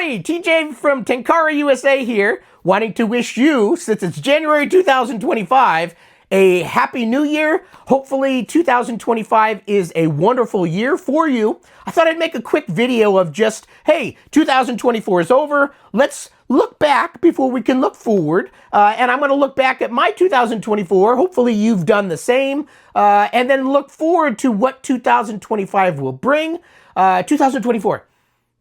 everybody, TJ from Tenkara USA here, wanting to wish you, since it's January 2025, a happy new year. Hopefully 2025 is a wonderful year for you. I thought I'd make a quick video of just, hey, 2024 is over. Let's look back before we can look forward. And I'm going to look back at my 2024. Hopefully you've done the same. And then look forward to what 2025 will bring. 2024.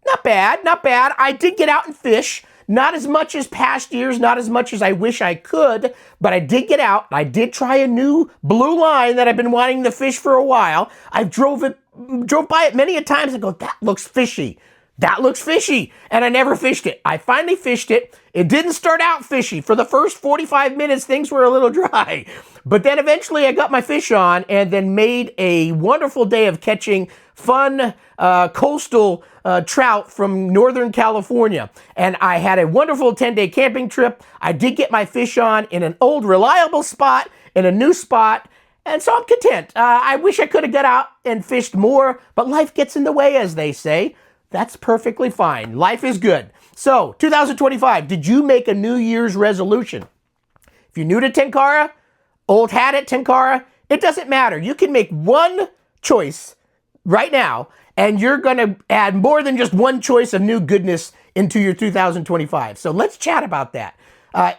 Not bad, not bad. I did get out and fish. Not as much as past years, not as much as I wish I could, but I did get out. I did try a new blue line that I've been wanting to fish for a while. I drove by it many a times and go, that looks fishy. That looks fishy. And I never fished it. I finally fished it. It didn't start out fishy. For the first 45 minutes, things were a little dry. But then eventually I got my fish on and then made a wonderful day of catching fun coastal trout from Northern California. And I had a wonderful 10-day camping trip. I did get my fish on in an old reliable spot, in a new spot, and so I'm content. I wish I could have got out and fished more, but life gets in the way, as they say. That's perfectly fine. Life is good. So, 2025, did you make a New Year's resolution? If you're new to Tenkara, old hat at Tenkara, it doesn't matter. You can make one choice right now, and you're going to add more than just one choice of new goodness into your 2025. So let's chat about that.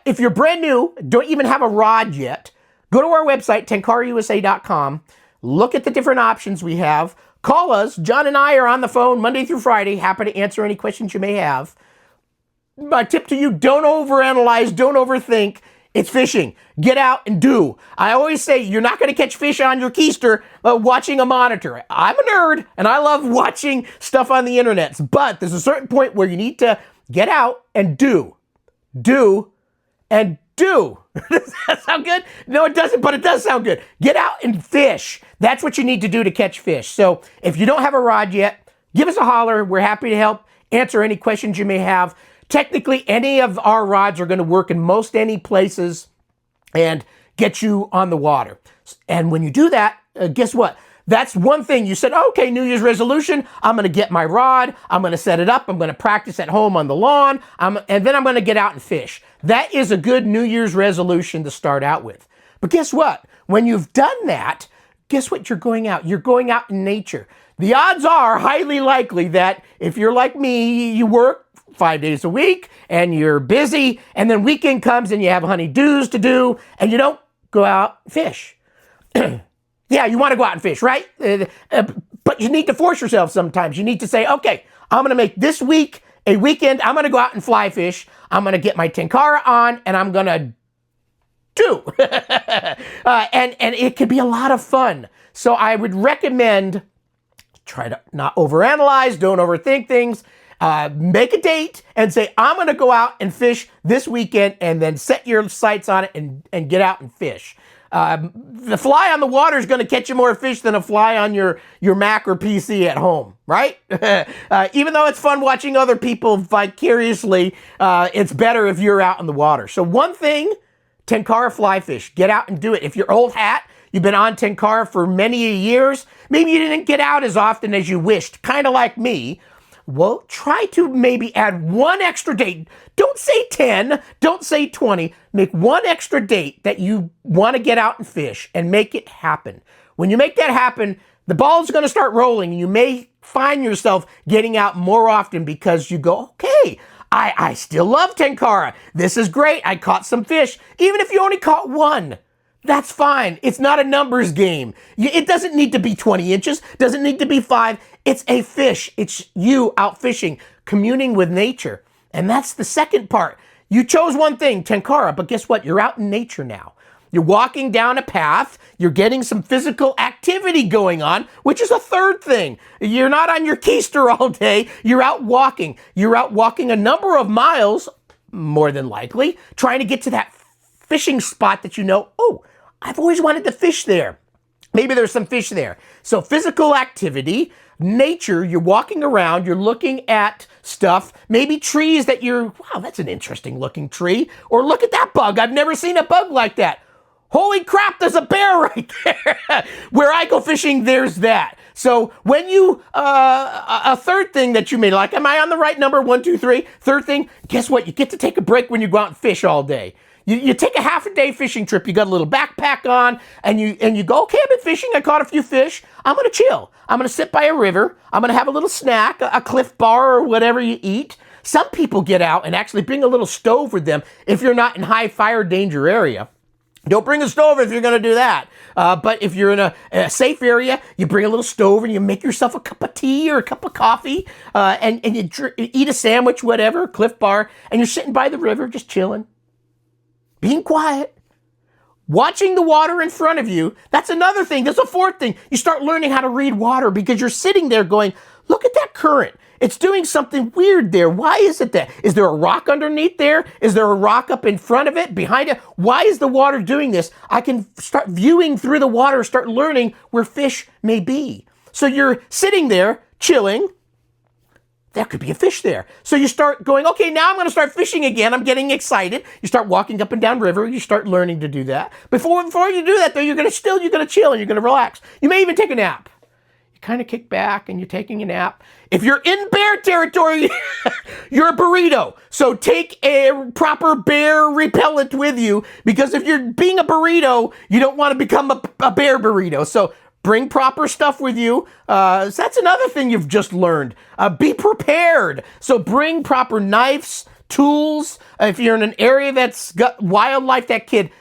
If you're brand new, don't even have a rod yet, go to our website, tenkarausa.com, look at the different options we have, call us. John and I are on the phone Monday through Friday, happy to answer any questions you may have. My tip to you, don't overanalyze, don't overthink. It's fishing. Get out and do. I always say you're not going to catch fish on your keister watching a monitor. I'm a nerd and I love watching stuff on the internet, but there's a certain point where you need to get out and do. Do and do. Does that sound good? No, it doesn't, but it does sound good. Get out and fish. That's what you need to do to catch fish. So if you don't have a rod yet, give us a holler. We're happy to help answer any questions you may have. Technically, any of our rods are going to work in most any places and get you on the water. And when you do that, guess what? That's one thing. You said, okay, New Year's resolution, I'm going to get my rod, I'm going to set it up, I'm going to practice at home on the lawn, and then I'm going to get out and fish. That is a good New Year's resolution to start out with. But guess what? When you've done that, guess what you're going out? You're going out in nature. The odds are highly likely that if you're like me, you work 5 days a week and you're busy, and then weekend comes and you have honey-dos to do and you don't go out and fish. Yeah, you want to go out and fish, right? But you need to force yourself sometimes. You need to say, okay, I'm going to make this week a weekend. I'm going to go out and fly fish. I'm going to get my Tenkara on and I'm going to do. And it could be a lot of fun. So I would recommend try to not overanalyze, don't overthink things. Make a date and say, I'm going to go out and fish this weekend, and then set your sights on it and get out and fish. The fly on the water is going to catch you more fish than a fly on your Mac or PC at home, right? Even though it's fun watching other people vicariously, it's better if you're out in the water. So one thing, Tenkara fly fish, get out and do it. If you're old hat, you've been on Tenkara for many years, maybe you didn't get out as often as you wished, kind of like me. Well, try to maybe add one extra date. Don't say 10, don't say 20. Make one extra date that you want to get out and fish and make it happen. When you make that happen, the ball's going to start rolling and you may find yourself getting out more often because you go, okay, I still love Tenkara. This is great. I caught some fish. Even if you only caught one, that's fine. It's not a numbers game. It doesn't need to be 20 inches, doesn't need to be 5. It's a fish. It's you out fishing, communing with nature. And that's the second part. You chose one thing, Tenkara, but guess what? You're out in nature now. You're walking down a path. You're getting some physical activity going on, which is a third thing. You're not on your keister all day. You're out walking. You're out walking a number of miles, more than likely, trying to get to that fishing spot that you know, oh, I've always wanted to fish there. Maybe there's some fish there. So physical activity, nature, you're walking around, you're looking at stuff, maybe trees that wow, that's an interesting looking tree. Or look at that bug. I've never seen a bug like that. Holy crap, there's a bear right there. Where I go fishing, there's that. So when you, a third thing that you may like, am I on the right number? 1, 2, 3. Third thing, guess what? You get to take a break when you go out and fish all day. You take a half a day fishing trip, you got a little backpack on, and you go, okay, I've been fishing, I caught a few fish, I'm gonna chill. I'm gonna sit by a river, I'm gonna have a little snack, a Cliff Bar or whatever you eat. Some people get out and actually bring a little stove with them if you're not in high fire danger area. Don't bring a stove if you're going to do that. But if you're in a safe area, you bring a little stove and you make yourself a cup of tea or a cup of coffee, and you eat a sandwich, whatever, Cliff Bar, and you're sitting by the river just chilling, being quiet, watching the water in front of you. That's another thing. That's a fourth thing. You start learning how to read water because you're sitting there going, look at that current. It's doing something weird there. Why is it that? Is there a rock underneath there? Is there a rock up in front of it, behind it? Why is the water doing this? I can start viewing through the water, start learning where fish may be. So you're sitting there, chilling. There could be a fish there. So you start going, okay, now I'm going to start fishing again. I'm getting excited. You start walking up and down river. You start learning to do that. Before you do that, though, you're going to chill and you're going to relax. You may even take a nap. Kind of kick back and you're taking a nap. If you're in bear territory, you're a burrito. So take a proper bear repellent with you, because if you're being a burrito, you don't want to become a bear burrito. So bring proper stuff with you. So that's another thing you've just learned. Be prepared. So bring proper knives, tools. If you're in an area that's got wildlife that could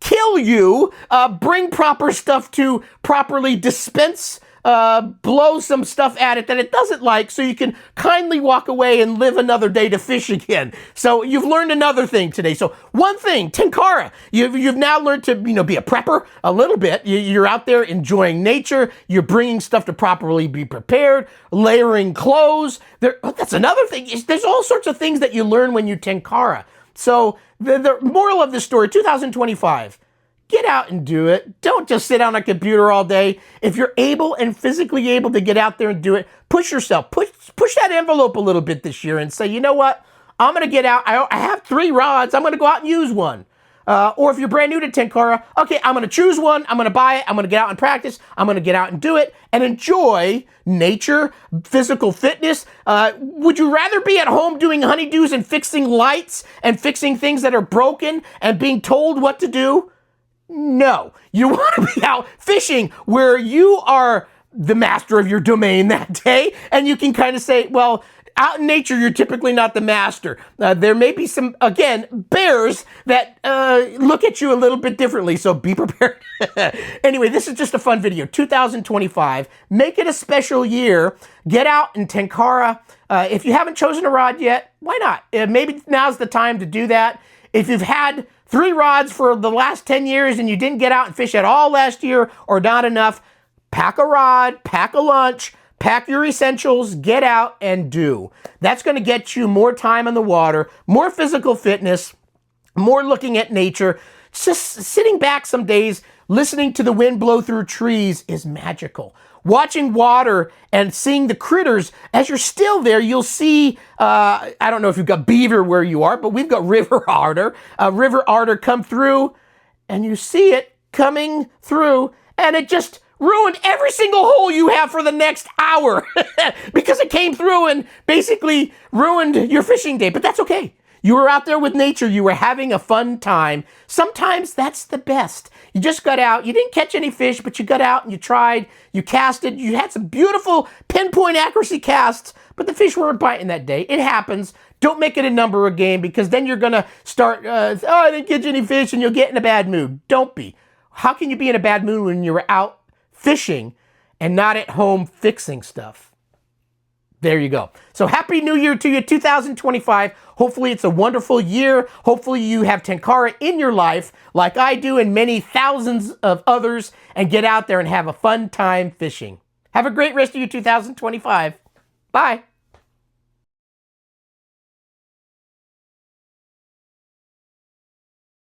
kill you, bring proper stuff to properly dispense, blow some stuff at it that it doesn't like, so you can kindly walk away and live another day to fish again. So you've learned another thing today. So one thing, Tenkara, you've now learned to be a prepper a little bit. You're out there enjoying nature. You're bringing stuff to properly be prepared, layering clothes. That's another thing. There's all sorts of things that you learn when you Tenkara. So the moral of this story, 2025. Get out and do it. Don't just sit on a computer all day. If you're able and physically able to get out there and do it, push yourself. Push that envelope a little bit this year and say, you know what? I'm going to get out. I have 3 rods. I'm going to go out and use one. Or if you're brand new to Tenkara, okay, I'm going to choose one. I'm going to buy it. I'm going to get out and practice. I'm going to get out and do it and enjoy nature, physical fitness. Would you rather be at home doing honeydews and fixing lights and fixing things that are broken and being told what to do? No, you want to be out fishing where you are the master of your domain that day, and you can kind of say, well, out in nature, you're typically not the master. There may be some, again, bears that look at you a little bit differently, so be prepared. Anyway, this is just a fun video. 2025, make it a special year. Get out in Tenkara. If you haven't chosen a rod yet, why not? Maybe now's the time to do that. If you've had 3 rods for the last 10 years and you didn't get out and fish at all last year or not enough, pack a rod, pack a lunch, pack your essentials, get out and do. That's going to get you more time on the water, more physical fitness, more looking at nature. Just sitting back some days, listening to the wind blow through trees is magical. Watching water and seeing the critters, as you're still there, you'll see, I don't know if you've got beaver where you are, but we've got river otter come through, and you see it coming through, and it just ruined every single hole you have for the next hour because it came through and basically ruined your fishing day, but that's okay. You were out there with nature. You were having a fun time. Sometimes that's the best. You just got out. You didn't catch any fish, but you got out and you tried. You casted. You had some beautiful pinpoint accuracy casts, but the fish weren't biting that day. It happens. Don't make it a number game, because then you're going to start, I didn't catch any fish, and you'll get in a bad mood. Don't be. How can you be in a bad mood when you're out fishing and not at home fixing stuff? There you go. So Happy New Year to you, 2025. Hopefully it's a wonderful year. Hopefully you have Tenkara in your life like I do and many thousands of others, and get out there and have a fun time fishing. Have a great rest of your 2025. Bye.